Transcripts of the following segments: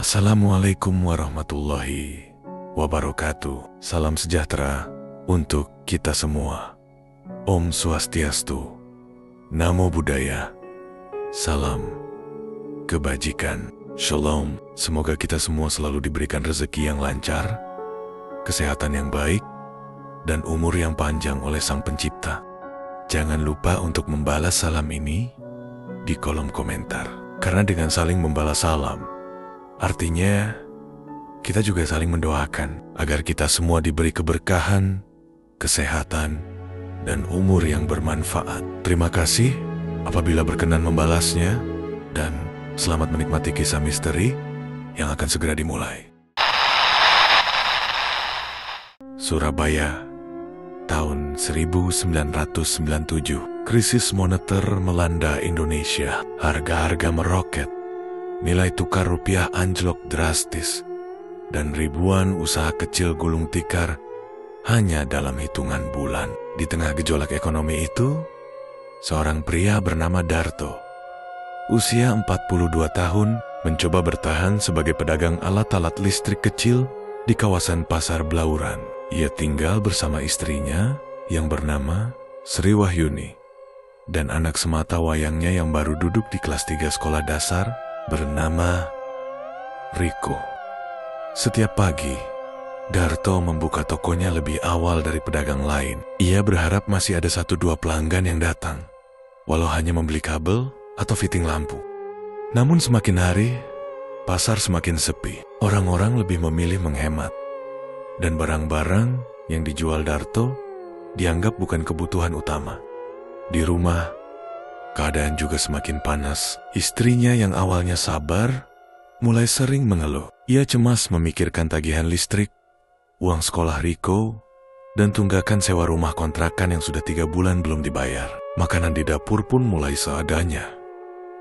Assalamualaikum warahmatullahi wabarakatuh. Salam sejahtera untuk kita semua. Om Swastiastu, Namo Buddhaya, salam kebajikan, Shalom. Semoga kita semua selalu diberikan rezeki yang lancar, kesehatan yang baik, dan umur yang panjang oleh Sang Pencipta. Jangan lupa untuk membalas salam ini di kolom komentar. Karena dengan saling membalas salam, artinya kita juga saling mendoakan agar kita semua diberi keberkahan, kesehatan, dan umur yang bermanfaat. Terima kasih apabila berkenan membalasnya, dan selamat menikmati kisah misteri yang akan segera dimulai. Surabaya, tahun 1997. Krisis moneter melanda Indonesia. Harga-harga meroket, nilai tukar rupiah anjlok drastis, dan ribuan usaha kecil gulung tikar hanya dalam hitungan bulan. Di tengah gejolak ekonomi itu, seorang pria bernama Darto, usia 42 tahun, mencoba bertahan sebagai pedagang alat-alat listrik kecil di kawasan Pasar Blauran. Ia tinggal bersama istrinya yang bernama Sri Wahyuni dan anak semata wayangnya yang baru duduk di kelas 3 sekolah dasar bernama Riko. Setiap pagi, Darto membuka tokonya lebih awal dari pedagang lain. Ia berharap masih ada 1-2 pelanggan yang datang, walau hanya membeli kabel atau fitting lampu. Namun semakin hari, pasar semakin sepi. Orang-orang lebih memilih menghemat, dan barang-barang yang dijual Darto dianggap bukan kebutuhan utama. Di rumah, keadaan juga semakin panas. Istrinya yang awalnya sabar, mulai sering mengeluh. Ia cemas memikirkan tagihan listrik, uang sekolah Riko, dan tunggakan sewa rumah kontrakan yang sudah 3 bulan belum dibayar. Makanan di dapur pun mulai seadanya.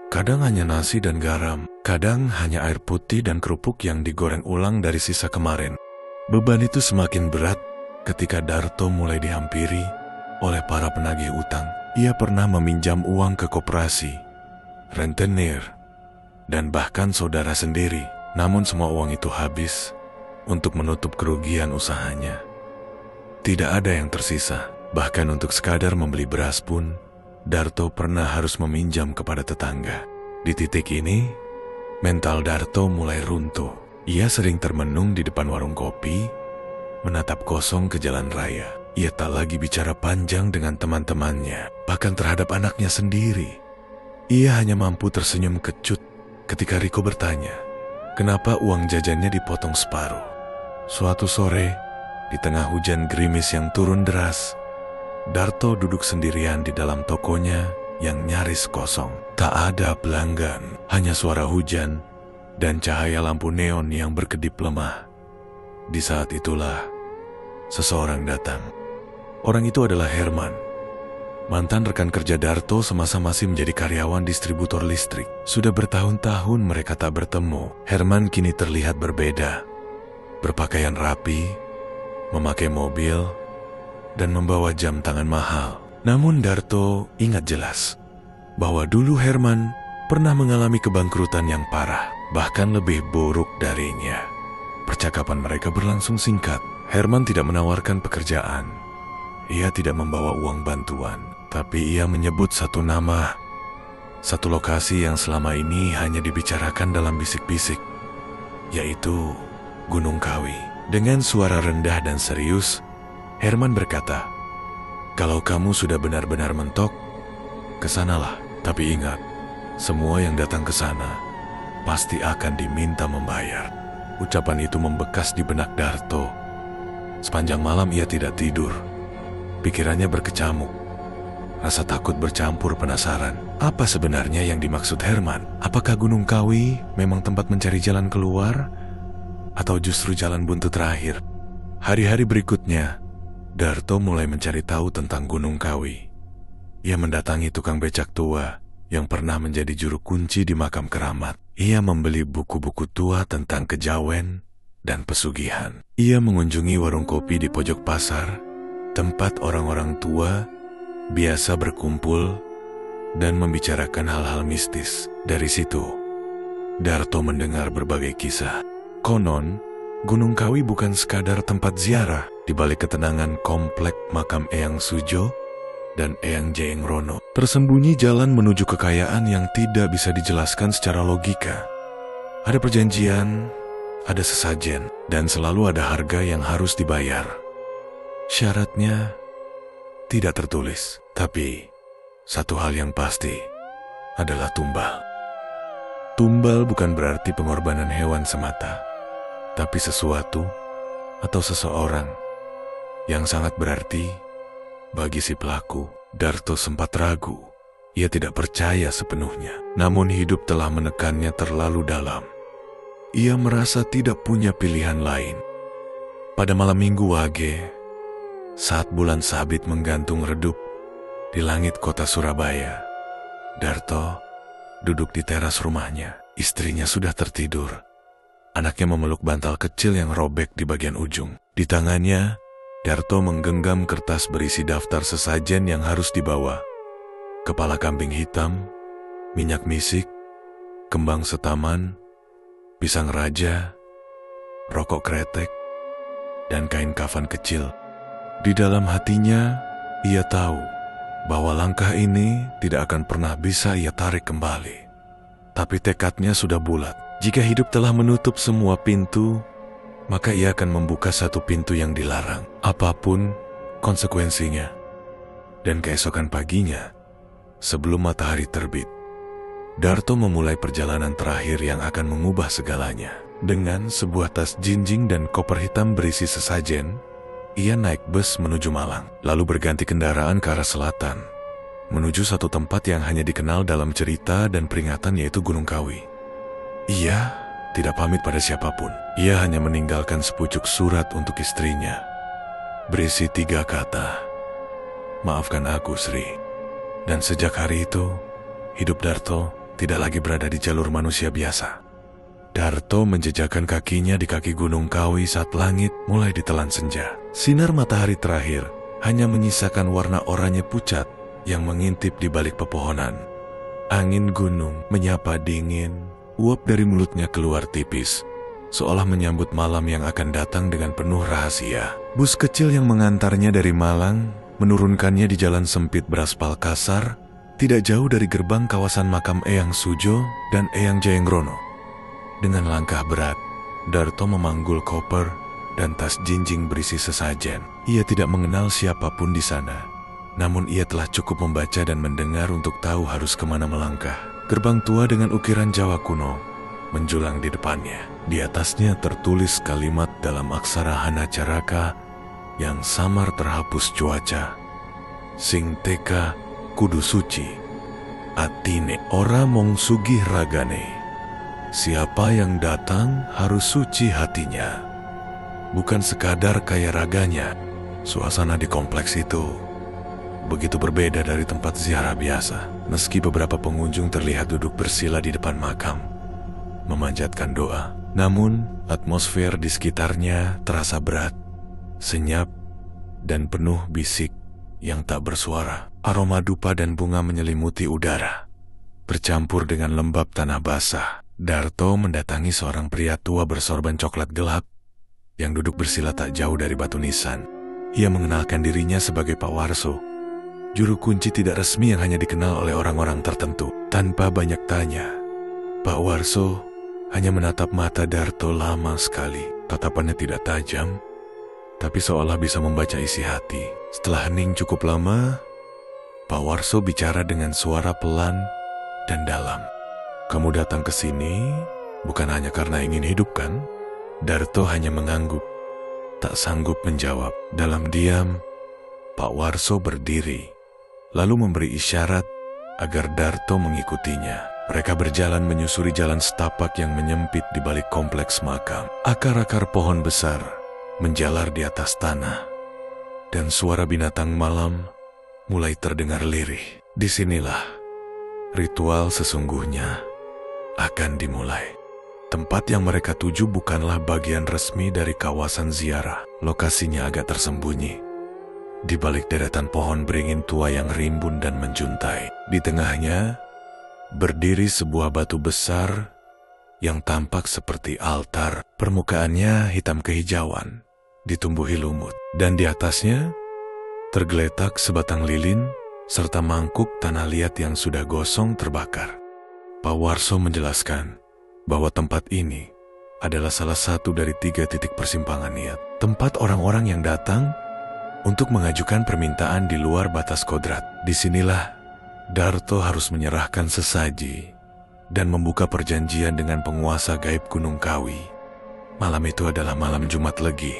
Kadang hanya nasi dan garam, kadang hanya air putih dan kerupuk yang digoreng ulang dari sisa kemarin. Beban itu semakin berat ketika Darto mulai dihampiri oleh para penagih utang. Ia pernah meminjam uang ke koperasi, rentenir, dan bahkan saudara sendiri. Namun semua uang itu habis untuk menutup kerugian usahanya. Tidak ada yang tersisa. Bahkan untuk sekadar membeli beras pun, Darto pernah harus meminjam kepada tetangga. Di titik ini, mental Darto mulai runtuh. Ia sering termenung di depan warung kopi, menatap kosong ke jalan raya. Ia tak lagi bicara panjang dengan teman-temannya, bahkan terhadap anaknya sendiri. Ia hanya mampu tersenyum kecut ketika Riko bertanya, kenapa uang jajannya dipotong separuh. Suatu sore, di tengah hujan gerimis yang turun deras, Darto duduk sendirian di dalam tokonya yang nyaris kosong. Tak ada pelanggan, hanya suara hujan dan cahaya lampu neon yang berkedip lemah. Di saat itulah, seseorang datang. Orang itu adalah Herman, mantan rekan kerja Darto semasa masih menjadi karyawan distributor listrik. Sudah bertahun-tahun mereka tak bertemu. Herman kini terlihat berbeda, berpakaian rapi, memakai mobil, dan membawa jam tangan mahal. Namun Darto ingat jelas bahwa dulu Herman pernah mengalami kebangkrutan yang parah, bahkan lebih buruk darinya. Percakapan mereka berlangsung singkat. Herman tidak menawarkan pekerjaan. Ia tidak membawa uang bantuan, tapi ia menyebut satu nama, satu lokasi yang selama ini hanya dibicarakan dalam bisik-bisik, yaitu Gunung Kawi. Dengan suara rendah dan serius, Herman berkata, "Kalau kamu sudah benar-benar mentok, kesanalah. Tapi ingat, semua yang datang ke sana pasti akan diminta membayar." Ucapan itu membekas di benak Darto. Sepanjang malam ia tidak tidur. Pikirannya berkecamuk. Rasa takut bercampur penasaran. Apa sebenarnya yang dimaksud Herman? Apakah Gunung Kawi memang tempat mencari jalan keluar? Atau justru jalan buntu terakhir? Hari-hari berikutnya, Darto mulai mencari tahu tentang Gunung Kawi. Ia mendatangi tukang becak tua yang pernah menjadi juru kunci di makam keramat. Ia membeli buku-buku tua tentang kejawen dan pesugihan. Ia mengunjungi warung kopi di pojok pasar, tempat orang-orang tua biasa berkumpul dan membicarakan hal-hal mistis. Dari situ, Darto mendengar berbagai kisah. Konon, Gunung Kawi bukan sekadar tempat ziarah. Di balik ketenangan komplek makam Eyang Sujo dan Eyang Jayengrono, tersembunyi jalan menuju kekayaan yang tidak bisa dijelaskan secara logika. Ada perjanjian, ada sesajen, dan selalu ada harga yang harus dibayar. Syaratnya tidak tertulis, tapi satu hal yang pasti adalah tumbal. Tumbal bukan berarti pengorbanan hewan semata, tapi sesuatu atau seseorang yang sangat berarti bagi si pelaku. Darto sempat ragu. Ia tidak percaya sepenuhnya, namun hidup telah menekannya terlalu dalam. Ia merasa tidak punya pilihan lain. Pada malam Minggu Wage, saat bulan sabit menggantung redup di langit kota Surabaya, Darto duduk di teras rumahnya. Istrinya sudah tertidur. Anaknya memeluk bantal kecil yang robek di bagian ujung. Di tangannya, Darto menggenggam kertas berisi daftar sesajen yang harus dibawa. Kepala kambing hitam, minyak misik, kembang setaman, pisang raja, rokok kretek, dan kain kafan kecil. Di dalam hatinya, ia tahu bahwa langkah ini tidak akan pernah bisa ia tarik kembali. Tapi tekadnya sudah bulat. Jika hidup telah menutup semua pintu, maka ia akan membuka satu pintu yang dilarang, apapun konsekuensinya. Dan keesokan paginya, sebelum matahari terbit, Darto memulai perjalanan terakhir yang akan mengubah segalanya. Dengan sebuah tas jinjing dan koper hitam berisi sesajen, ia naik bus menuju Malang, lalu berganti kendaraan ke arah selatan, menuju satu tempat yang hanya dikenal dalam cerita dan peringatan, yaitu Gunung Kawi. Ia tidak pamit pada siapapun. Ia hanya meninggalkan sepucuk surat untuk istrinya, berisi 3 kata, "Maafkan aku, Sri." Dan sejak hari itu, hidup Darto tidak lagi berada di jalur manusia biasa. Darto menjejakkan kakinya di kaki Gunung Kawi saat langit mulai ditelan senja. Sinar matahari terakhir hanya menyisakan warna oranye pucat yang mengintip di balik pepohonan. Angin gunung menyapa dingin, uap dari mulutnya keluar tipis, seolah menyambut malam yang akan datang dengan penuh rahasia. Bus kecil yang mengantarnya dari Malang menurunkannya di jalan sempit beraspal kasar, tidak jauh dari gerbang kawasan makam Eyang Sujo dan Eyang Jayengrono. Dengan langkah berat, Darto memanggul koper dan tas jinjing berisi sesajen. Ia tidak mengenal siapapun di sana, namun ia telah cukup membaca dan mendengar untuk tahu harus kemana melangkah. Gerbang tua dengan ukiran Jawa kuno menjulang di depannya. Di atasnya tertulis kalimat dalam aksara Hana Caraka yang samar terhapus cuaca. "Sing teka kudu suci, atine ora mong sugih ragane." Siapa yang datang harus suci hatinya, bukan sekadar kaya raganya. Suasana di kompleks itu begitu berbeda dari tempat ziarah biasa. Meski beberapa pengunjung terlihat duduk bersila di depan makam, memanjatkan doa, namun atmosfer di sekitarnya terasa berat, senyap, dan penuh bisik yang tak bersuara. Aroma dupa dan bunga menyelimuti udara, bercampur dengan lembab tanah basah. Darto mendatangi seorang pria tua bersorban coklat gelap yang duduk bersila tak jauh dari batu nisan. Ia mengenalkan dirinya sebagai Pak Warso, juru kunci tidak resmi yang hanya dikenal oleh orang-orang tertentu. Tanpa banyak tanya, Pak Warso hanya menatap mata Darto lama sekali. Tatapannya tidak tajam, tapi seolah bisa membaca isi hati. Setelah hening cukup lama, Pak Warso bicara dengan suara pelan dan dalam. "Kamu datang ke sini bukan hanya karena ingin hidup, kan?" Darto hanya mengangguk, tak sanggup menjawab. Dalam diam, Pak Warso berdiri, lalu memberi isyarat agar Darto mengikutinya. Mereka berjalan menyusuri jalan setapak yang menyempit di balik kompleks makam. Akar-akar pohon besar menjalar di atas tanah, dan suara binatang malam mulai terdengar lirih. Disinilah ritual sesungguhnya akan dimulai. Tempat yang mereka tuju bukanlah bagian resmi dari kawasan ziarah. Lokasinya agak tersembunyi, di balik deretan pohon beringin tua yang rimbun dan menjuntai. Di tengahnya berdiri sebuah batu besar yang tampak seperti altar. Permukaannya hitam kehijauan, ditumbuhi lumut, dan di atasnya tergeletak sebatang lilin serta mangkuk tanah liat yang sudah gosong terbakar. Pak Warso menjelaskan bahwa tempat ini adalah salah satu dari 3 titik persimpangan niat, tempat orang-orang yang datang untuk mengajukan permintaan di luar batas kodrat. Disinilah Darto harus menyerahkan sesaji dan membuka perjanjian dengan penguasa gaib Gunung Kawi. Malam itu adalah malam Jumat Legi.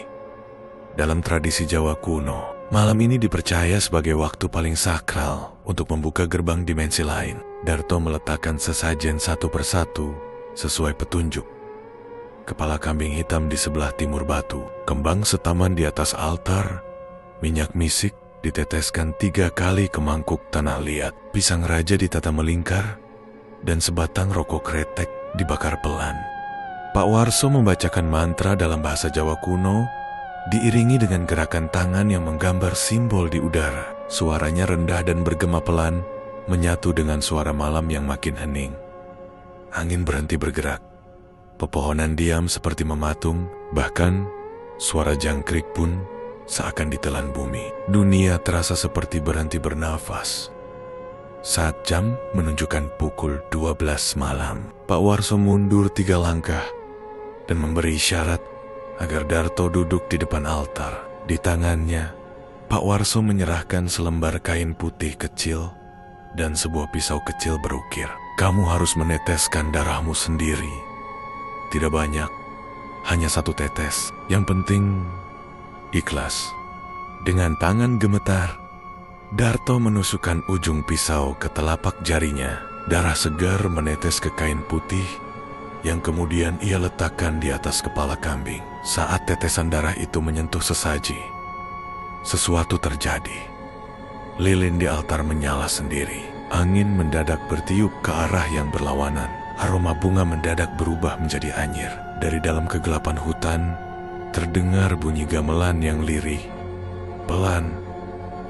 Dalam tradisi Jawa kuno, malam ini dipercaya sebagai waktu paling sakral untuk membuka gerbang dimensi lain. Darto meletakkan sesajen satu persatu sesuai petunjuk. Kepala kambing hitam di sebelah timur batu, kembang setaman di atas altar, minyak misik diteteskan 3 kali ke mangkuk tanah liat, pisang raja ditata melingkar, dan sebatang rokok kretek dibakar pelan. Pak Warso membacakan mantra dalam bahasa Jawa kuno, diiringi dengan gerakan tangan yang menggambar simbol di udara. Suaranya rendah dan bergema pelan, menyatu dengan suara malam yang makin hening. Angin berhenti bergerak. Pepohonan diam seperti mematung, bahkan suara jangkrik pun seakan ditelan bumi. Dunia terasa seperti berhenti bernafas. Saat jam menunjukkan pukul 12 malam, Pak Warso mundur 3 langkah dan memberi isyarat agar Darto duduk di depan altar. Di tangannya, Pak Warso menyerahkan selembar kain putih kecil dan sebuah pisau kecil berukir. Kamu harus meneteskan darahmu sendiri. Tidak banyak, hanya 1 tetes. Yang penting ikhlas. Dengan tangan gemetar, Darto menusukkan ujung pisau ke telapak jarinya. Darah segar menetes ke kain putih yang kemudian ia letakkan di atas kepala kambing. Saat tetesan darah itu menyentuh sesaji, sesuatu terjadi. Lilin di altar menyala sendiri. Angin mendadak bertiup ke arah yang berlawanan. Aroma bunga mendadak berubah menjadi anyir. Dari dalam kegelapan hutan, terdengar bunyi gamelan yang lirih, pelan,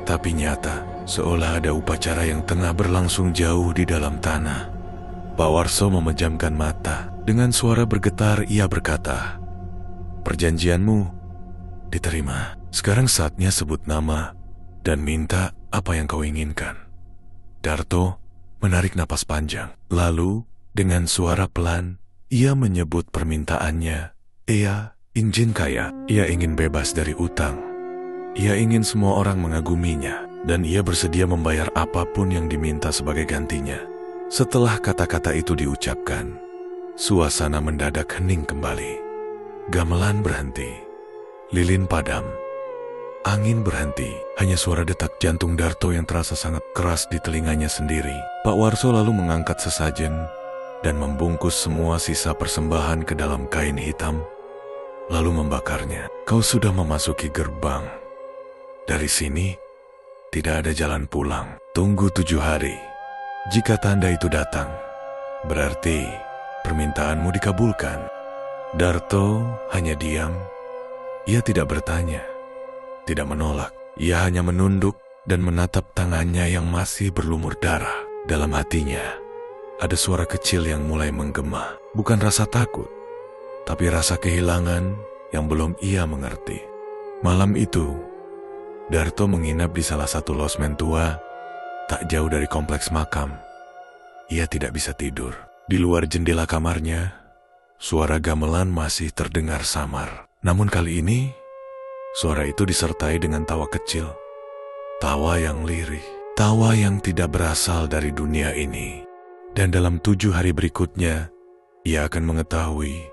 tapi nyata, seolah ada upacara yang tengah berlangsung jauh di dalam tanah. Pak Warso memejamkan mata. Dengan suara bergetar ia berkata, "Perjanjianmu diterima. Sekarang saatnya sebut nama dan minta apa yang kau inginkan." Darto menarik napas panjang. Lalu dengan suara pelan ia menyebut permintaannya. Ia ingin kaya. Ia ingin bebas dari utang. Ia ingin semua orang mengaguminya, dan ia bersedia membayar apapun yang diminta sebagai gantinya. Setelah kata-kata itu diucapkan, suasana mendadak hening kembali. Gamelan berhenti, lilin padam, angin berhenti. Hanya suara detak jantung Darto yang terasa sangat keras di telinganya sendiri. Pak Warso lalu mengangkat sesajen dan membungkus semua sisa persembahan ke dalam kain hitam, lalu membakarnya. Kau sudah memasuki gerbang. Dari sini, tidak ada jalan pulang. Tunggu 7 hari. Jika tanda itu datang, berarti permintaanmu dikabulkan. Darto hanya diam. Ia tidak bertanya, tidak menolak. Ia hanya menunduk dan menatap tangannya yang masih berlumur darah. Dalam hatinya, ada suara kecil yang mulai menggema. Bukan rasa takut, tapi rasa kehilangan yang belum ia mengerti. Malam itu, Darto menginap di salah satu losmen tua, tak jauh dari kompleks makam. Ia tidak bisa tidur. Di luar jendela kamarnya, suara gamelan masih terdengar samar. Namun kali ini, suara itu disertai dengan tawa kecil. Tawa yang lirih. Tawa yang tidak berasal dari dunia ini. Dan dalam 7 hari berikutnya, ia akan mengetahui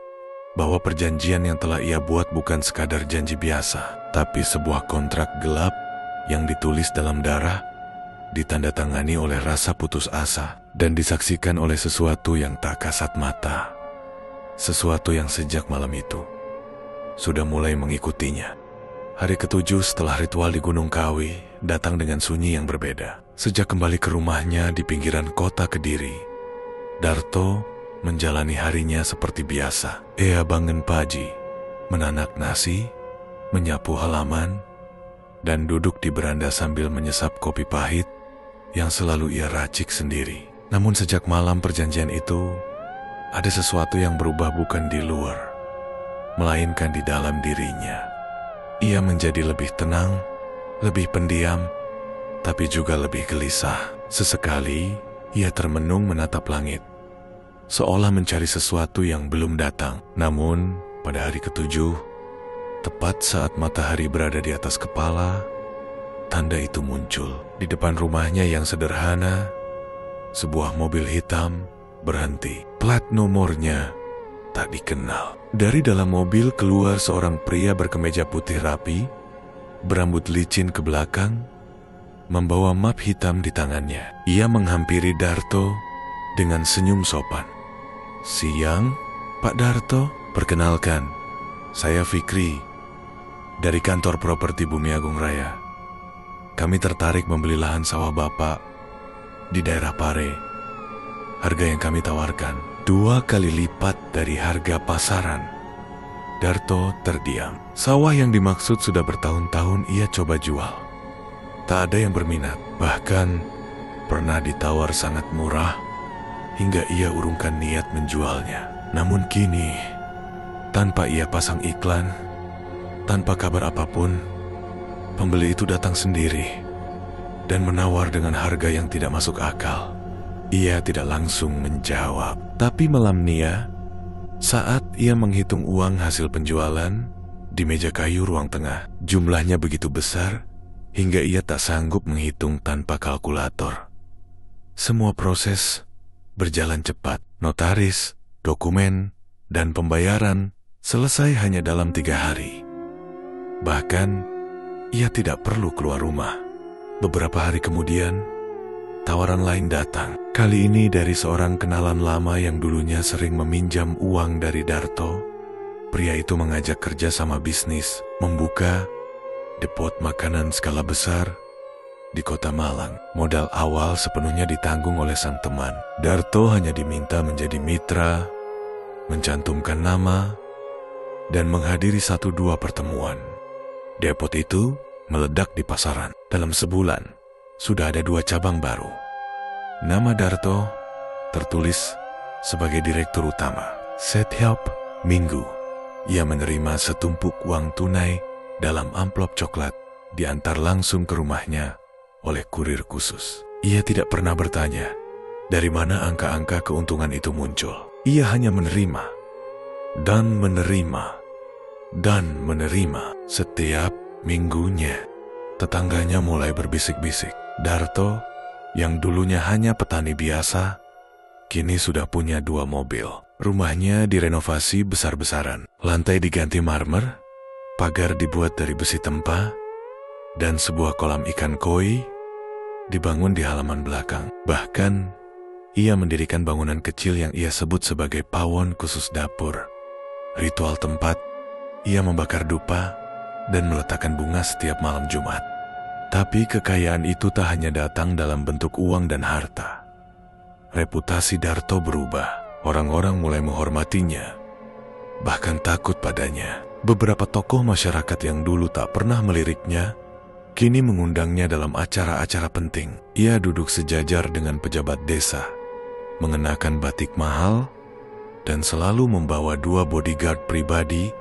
bahwa perjanjian yang telah ia buat bukan sekadar janji biasa, tapi sebuah kontrak gelap yang ditulis dalam darah, ditandatangani oleh rasa putus asa, dan disaksikan oleh sesuatu yang tak kasat mata. Sesuatu yang sejak malam itu sudah mulai mengikutinya. Hari ke-7 setelah ritual di Gunung Kawi datang dengan sunyi yang berbeda. Sejak kembali ke rumahnya di pinggiran kota Kediri, Darto menjalani harinya seperti biasa. Ia bangun pagi, menanak nasi, menyapu halaman, dan duduk di beranda sambil menyesap kopi pahit yang selalu ia racik sendiri. Namun sejak malam perjanjian itu, ada sesuatu yang berubah bukan di luar, melainkan di dalam dirinya. Ia menjadi lebih tenang, lebih pendiam, tapi juga lebih gelisah. Sesekali, ia termenung menatap langit, seolah mencari sesuatu yang belum datang. Namun, pada hari ketujuh, tepat saat matahari berada di atas kepala, tanda itu muncul. Di depan rumahnya yang sederhana, sebuah mobil hitam berhenti. Plat nomornya tak dikenal. Dari dalam mobil keluar seorang pria berkemeja putih rapi, berambut licin ke belakang, membawa map hitam di tangannya. Ia menghampiri Darto dengan senyum sopan. "Siang, Pak Darto. Perkenalkan, saya Fikri dari kantor properti Bumi Agung Raya. Kami tertarik membeli lahan sawah Bapak di daerah Pare. Harga yang kami tawarkan 2 kali lipat dari harga pasaran." Darto terdiam. Sawah yang dimaksud sudah bertahun-tahun ia coba jual. Tak ada yang berminat, bahkan pernah ditawar sangat murah hingga ia urungkan niat menjualnya. Namun kini, tanpa ia pasang iklan, tanpa kabar apapun, pembeli itu datang sendiri dan menawar dengan harga yang tidak masuk akal. Ia tidak langsung menjawab, tapi malamnya, saat ia menghitung uang hasil penjualan di meja kayu ruang tengah, jumlahnya begitu besar hingga ia tak sanggup menghitung tanpa kalkulator. Semua proses berjalan cepat. Notaris, dokumen, dan pembayaran selesai hanya dalam 3 hari. Bahkan, ia tidak perlu keluar rumah. Beberapa hari kemudian, tawaran lain datang. Kali ini dari seorang kenalan lama yang dulunya sering meminjam uang dari Darto. Pria itu mengajak kerja sama bisnis, membuka depot makanan skala besar di kota Malang. Modal awal sepenuhnya ditanggung oleh sang teman. Darto hanya diminta menjadi mitra, mencantumkan nama, dan menghadiri 1-2 pertemuan. Depot itu meledak di pasaran. Dalam sebulan, sudah ada 2 cabang baru. Nama Darto tertulis sebagai direktur utama. Setiap minggu, ia menerima setumpuk uang tunai dalam amplop coklat diantar langsung ke rumahnya oleh kurir khusus. Ia tidak pernah bertanya dari mana angka-angka keuntungan itu muncul. Ia hanya menerima dan menerima dan menerima. Setiap minggunya, tetangganya mulai berbisik-bisik. Darto yang dulunya hanya petani biasa, kini sudah punya 2 mobil. Rumahnya direnovasi besar-besaran. Lantai diganti marmer, pagar dibuat dari besi tempa, dan sebuah kolam ikan koi dibangun di halaman belakang. Bahkan, ia mendirikan bangunan kecil yang ia sebut sebagai pawon khusus dapur. Ritual tempat, ia membakar dupa dan meletakkan bunga setiap malam Jumat. Tapi kekayaan itu tak hanya datang dalam bentuk uang dan harta. Reputasi Darto berubah. Orang-orang mulai menghormatinya, bahkan takut padanya. Beberapa tokoh masyarakat yang dulu tak pernah meliriknya, kini mengundangnya dalam acara-acara penting. Ia duduk sejajar dengan pejabat desa, mengenakan batik mahal, dan selalu membawa 2 bodyguard pribadi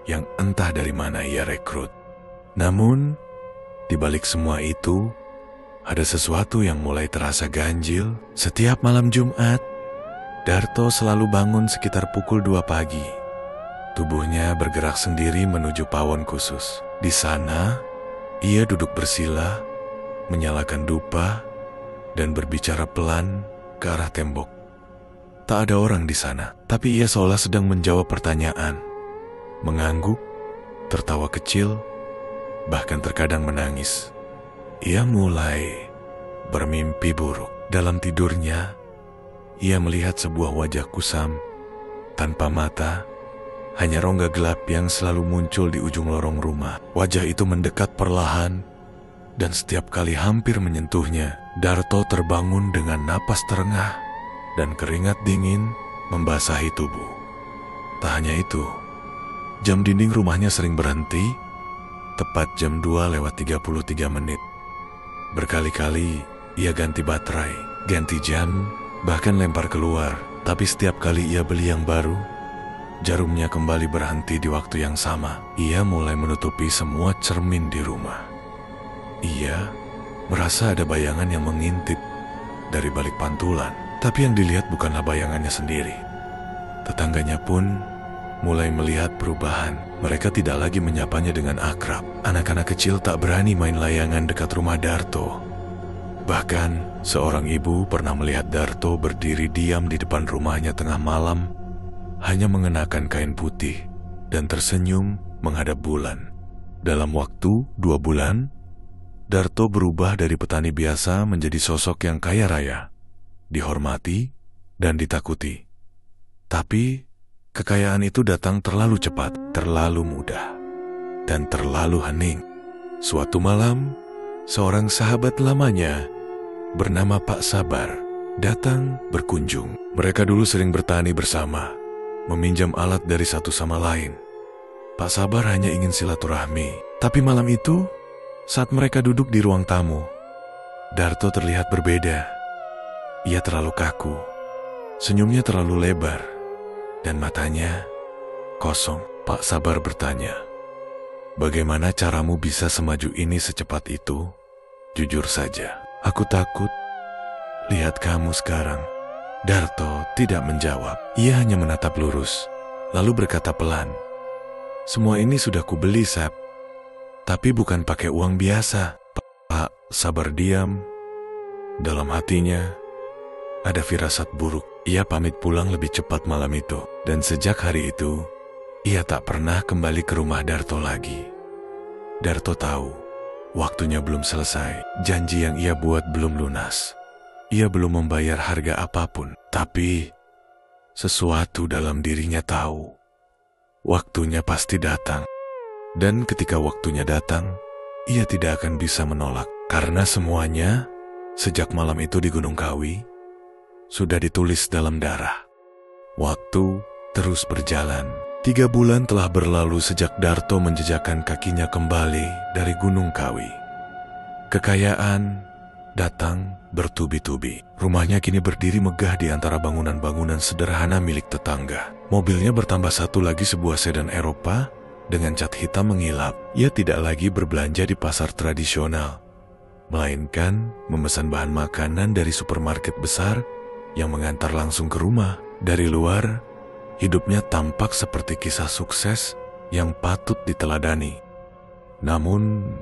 yang entah dari mana ia rekrut. Namun, di balik semua itu, ada sesuatu yang mulai terasa ganjil. Setiap malam Jumat, Darto selalu bangun sekitar pukul 2 pagi. Tubuhnya bergerak sendiri menuju pawon khusus. Di sana, ia duduk bersila, menyalakan dupa, dan berbicara pelan ke arah tembok. Tak ada orang di sana, tapi ia seolah sedang menjawab pertanyaan. Mengangguk, tertawa kecil, bahkan terkadang menangis. Ia mulai bermimpi buruk. Dalam tidurnya, ia melihat sebuah wajah kusam, tanpa mata, hanya rongga gelap yang selalu muncul di ujung lorong rumah. Wajah itu mendekat perlahan, dan setiap kali hampir menyentuhnya, Darto terbangun dengan napas terengah, dan keringat dingin membasahi tubuh. Tak hanya itu, jam dinding rumahnya sering berhenti, tepat jam 2:33. Berkali-kali ia ganti baterai, ganti jam, bahkan lempar keluar Tapi setiap kali ia beli yang baru, jarumnya kembali berhenti di waktu yang sama. Ia mulai menutupi semua cermin di rumah. Ia merasa ada bayangan yang mengintip dari balik pantulan. Tapi yang dilihat bukanlah bayangannya sendiri. Tetangganya pun mulai melihat perubahan. Mereka tidak lagi menyapanya dengan akrab. Anak-anak kecil tak berani main layangan dekat rumah Darto. Bahkan, seorang ibu pernah melihat Darto berdiri diam di depan rumahnya tengah malam, hanya mengenakan kain putih dan tersenyum menghadap bulan. Dalam waktu 2 bulan, Darto berubah dari petani biasa menjadi sosok yang kaya raya, dihormati dan ditakuti. Tapi, kekayaan itu datang terlalu cepat, terlalu mudah, dan terlalu hening. Suatu malam, seorang sahabat lamanya bernama Pak Sabar datang berkunjung. Mereka dulu sering bertani bersama, meminjam alat dari satu sama lain. Pak Sabar hanya ingin silaturahmi. Tapi malam itu, saat mereka duduk di ruang tamu, Darto terlihat berbeda. Ia terlalu kaku, senyumnya terlalu lebar, dan matanya kosong. Pak Sabar bertanya, "Bagaimana caramu bisa semaju ini secepat itu?" "Jujur saja, aku takut lihat kamu sekarang." Darto tidak menjawab. Ia hanya menatap lurus, lalu berkata pelan, "Semua ini sudah kubeli, Sab. Tapi bukan pakai uang biasa." Pak Sabar diam. Dalam hatinya ada firasat buruk. Ia pamit pulang lebih cepat malam itu. Dan sejak hari itu, ia tak pernah kembali ke rumah Darto lagi. Darto tahu, waktunya belum selesai. Janji yang ia buat belum lunas. Ia belum membayar harga apapun. Tapi, sesuatu dalam dirinya tahu, waktunya pasti datang. Dan ketika waktunya datang, ia tidak akan bisa menolak. Karena semuanya, sejak malam itu di Gunung Kawi, sudah ditulis dalam darah. Waktu terus berjalan. 3 bulan telah berlalu sejak Darto menjejakkan kakinya kembali dari Gunung Kawi. Kekayaan datang bertubi-tubi. Rumahnya kini berdiri megah di antara bangunan-bangunan sederhana milik tetangga. Mobilnya bertambah satu lagi, sebuah sedan Eropa dengan cat hitam mengilap. Ia tidak lagi berbelanja di pasar tradisional, melainkan memesan bahan makanan dari supermarket besar yang mengantar langsung ke rumah. Dari luar, hidupnya tampak seperti kisah sukses yang patut diteladani. Namun,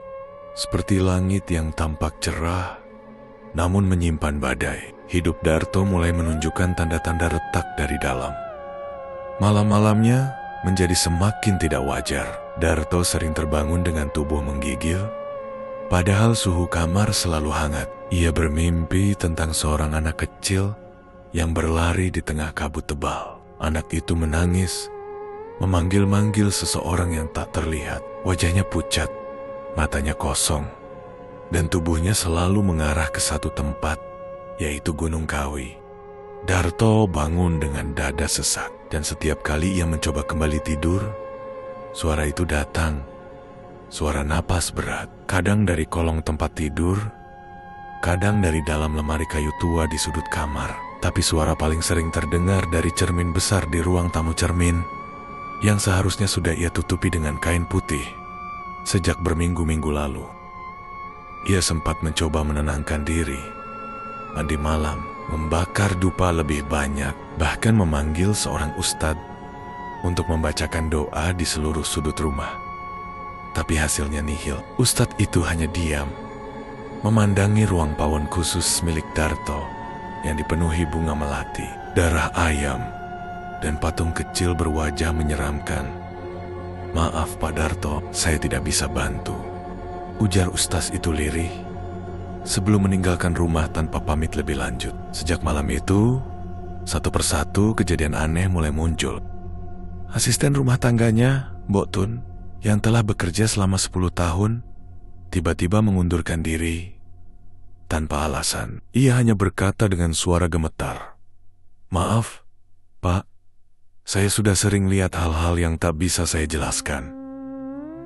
seperti langit yang tampak cerah, namun menyimpan badai, hidup Darto mulai menunjukkan tanda-tanda retak dari dalam. Malam-malamnya menjadi semakin tidak wajar. Darto sering terbangun dengan tubuh menggigil, padahal suhu kamar selalu hangat. Ia bermimpi tentang seorang anak kecil yang berlari di tengah kabut tebal. Anak itu menangis, memanggil-manggil seseorang yang tak terlihat. Wajahnya pucat, matanya kosong, dan tubuhnya selalu mengarah ke satu tempat, yaitu Gunung Kawi. Darto bangun dengan dada sesak, dan setiap kali ia mencoba kembali tidur, suara itu datang. Suara napas berat, kadang dari kolong tempat tidur, kadang dari dalam lemari kayu tua di sudut kamar. Tapi suara paling sering terdengar dari cermin besar di ruang tamu cermin, yang seharusnya sudah ia tutupi dengan kain putih sejak berminggu-minggu lalu. Ia sempat mencoba menenangkan diri, mandi malam, membakar dupa lebih banyak, bahkan memanggil seorang ustadz untuk membacakan doa di seluruh sudut rumah. Tapi hasilnya nihil. Ustadz itu hanya diam, memandangi ruang pawon khusus milik Darto yang dipenuhi bunga melati, darah ayam, dan patung kecil berwajah menyeramkan. "Maaf Pak Darto, saya tidak bisa bantu," ujar ustaz itu lirih sebelum meninggalkan rumah tanpa pamit lebih lanjut. Sejak malam itu, satu persatu kejadian aneh mulai muncul. Asisten rumah tangganya, Mbok Tun, yang telah bekerja selama 10 tahun, tiba-tiba mengundurkan diri tanpa alasan. Ia hanya berkata dengan suara gemetar, "Maaf, Pak, saya sudah sering lihat hal-hal yang tak bisa saya jelaskan.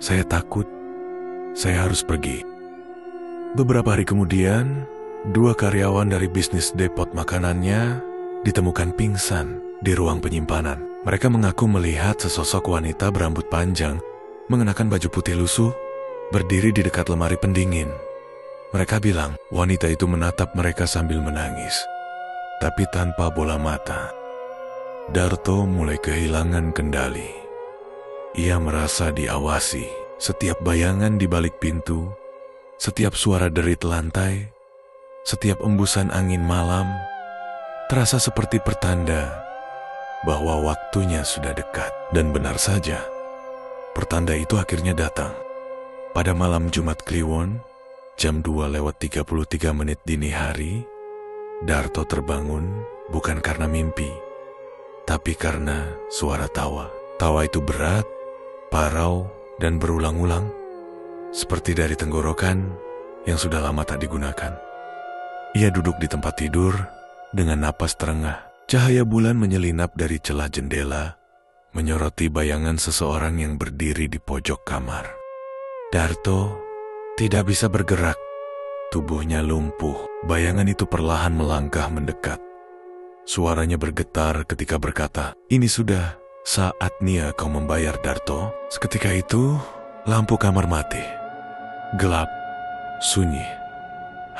Saya takut, saya harus pergi." Beberapa hari kemudian, 2 karyawan dari bisnis depot makanannya ditemukan pingsan di ruang penyimpanan. Mereka mengaku melihat sesosok wanita berambut panjang, mengenakan baju putih lusuh, berdiri di dekat lemari pendingin. Mereka bilang wanita itu menatap mereka sambil menangis, tapi tanpa bola mata. Darto mulai kehilangan kendali. Ia merasa diawasi. Setiap bayangan di balik pintu, setiap suara derit lantai, setiap embusan angin malam, terasa seperti pertanda bahwa waktunya sudah dekat. Dan benar saja, pertanda itu akhirnya datang. Pada malam Jumat Kliwon, jam 2:33 dini hari, Darto terbangun bukan karena mimpi, tapi karena suara tawa. Tawa itu berat, parau, dan berulang-ulang, seperti dari tenggorokan yang sudah lama tak digunakan. Ia duduk di tempat tidur dengan napas terengah. Cahaya bulan menyelinap dari celah jendela, menyoroti bayangan seseorang yang berdiri di pojok kamar. Darto tidak bisa bergerak. Tubuhnya lumpuh. Bayangan itu perlahan melangkah mendekat. Suaranya bergetar ketika berkata, "Ini sudah saatnya kau membayar, Darto." Seketika itu, lampu kamar mati. Gelap, sunyi.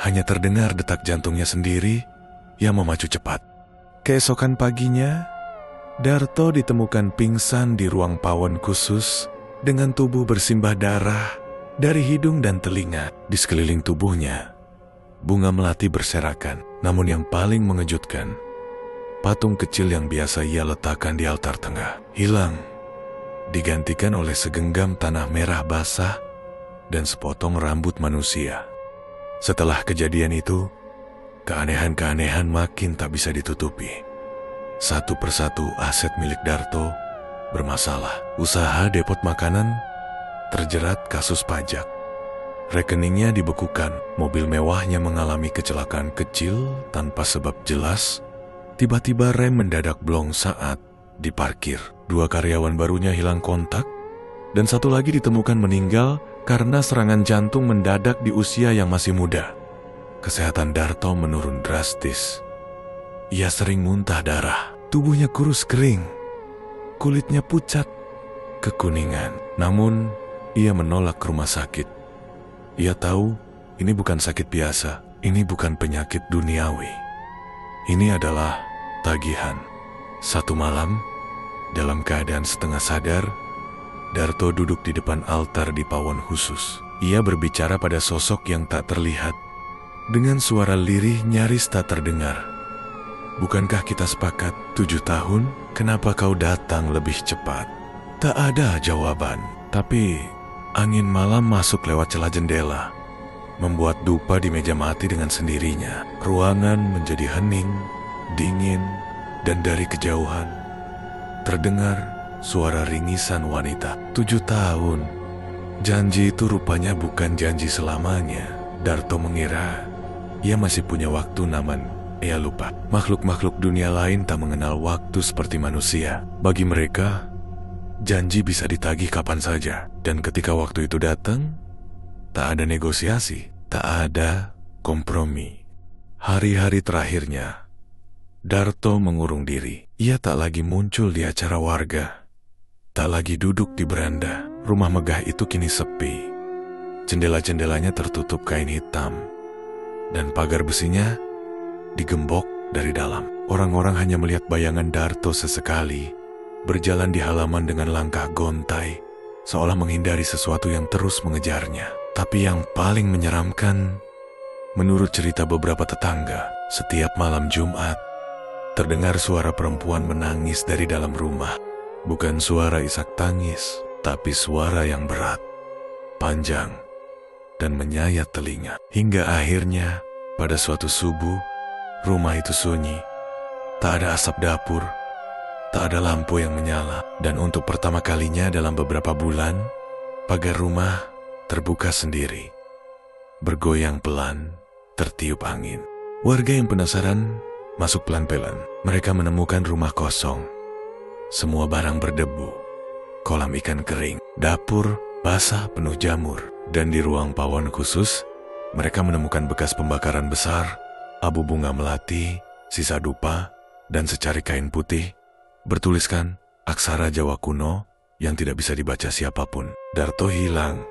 Hanya terdengar detak jantungnya sendiri yang memacu cepat. Keesokan paginya, Darto ditemukan pingsan di ruang pawon khusus dengan tubuh bersimbah darah dari hidung dan telinga. Di sekeliling tubuhnya, bunga melati berserakan. Namun yang paling mengejutkan, patung kecil yang biasa ia letakkan di altar tengah hilang, digantikan oleh segenggam tanah merah basah dan sepotong rambut manusia. Setelah kejadian itu, keanehan-keanehan makin tak bisa ditutupi. Satu persatu aset milik Darto bermasalah. Usaha depot makanan terjerat kasus pajak. Rekeningnya dibekukan, mobil mewahnya mengalami kecelakaan kecil tanpa sebab jelas. Tiba-tiba rem mendadak blong saat diparkir. 2 karyawan barunya hilang kontak, dan 1 lagi ditemukan meninggal karena serangan jantung mendadak di usia yang masih muda. Kesehatan Darto menurun drastis. Ia sering muntah darah, tubuhnya kurus kering, kulitnya pucat, kekuningan. Namun, ia menolak ke rumah sakit. Ia tahu ini bukan sakit biasa, ini bukan penyakit duniawi. Ini adalah tagihan. Satu malam, dalam keadaan setengah sadar, Darto duduk di depan altar di pawon khusus. Ia berbicara pada sosok yang tak terlihat, dengan suara lirih nyaris tak terdengar. "Bukankah kita sepakat 7 tahun? Kenapa kau datang lebih cepat?" Tak ada jawaban, tapi angin malam masuk lewat celah jendela, membuat dupa di meja mati dengan sendirinya. Ruangan menjadi hening, dingin, dan dari kejauhan terdengar suara ringisan wanita. 7 tahun. Janji itu rupanya bukan janji selamanya. Darto mengira ia masih punya waktu, namun ia lupa. Makhluk-makhluk dunia lain tak mengenal waktu seperti manusia. Bagi mereka, janji bisa ditagih kapan saja. Dan ketika waktu itu datang, tak ada negosiasi, tak ada kompromi. Hari-hari terakhirnya, Darto mengurung diri. Ia tak lagi muncul di acara warga, tak lagi duduk di beranda. Rumah megah itu kini sepi. Jendela-jendelanya tertutup kain hitam, dan pagar besinya digembok dari dalam. Orang-orang hanya melihat bayangan Darto sesekali, berjalan di halaman dengan langkah gontai, seolah menghindari sesuatu yang terus mengejarnya. Tapi yang paling menyeramkan, menurut cerita beberapa tetangga, setiap malam Jumat, terdengar suara perempuan menangis dari dalam rumah. Bukan suara isak tangis, tapi suara yang berat, panjang, dan menyayat telinga. Hingga akhirnya, pada suatu subuh, rumah itu sunyi. Tak ada asap dapur, tak ada lampu yang menyala. Dan untuk pertama kalinya dalam beberapa bulan, pagar rumah terbuka sendiri. Bergoyang pelan, tertiup angin. Warga yang penasaran masuk pelan-pelan. Mereka menemukan rumah kosong. Semua barang berdebu, kolam ikan kering, dapur basah penuh jamur. Dan di ruang pawon khusus, mereka menemukan bekas pembakaran besar, abu bunga melati, sisa dupa, dan secari kain putih bertuliskan aksara Jawa kuno yang tidak bisa dibaca siapapun. Darto hilang.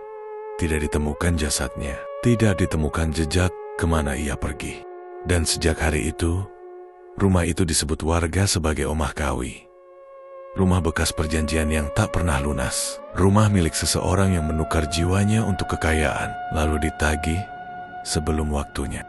Tidak ditemukan jasadnya. Tidak ditemukan jejak kemana ia pergi. Dan sejak hari itu, rumah itu disebut warga sebagai Omah Kawi. Rumah bekas perjanjian yang tak pernah lunas. Rumah milik seseorang yang menukar jiwanya untuk kekayaan, lalu ditagih sebelum waktunya.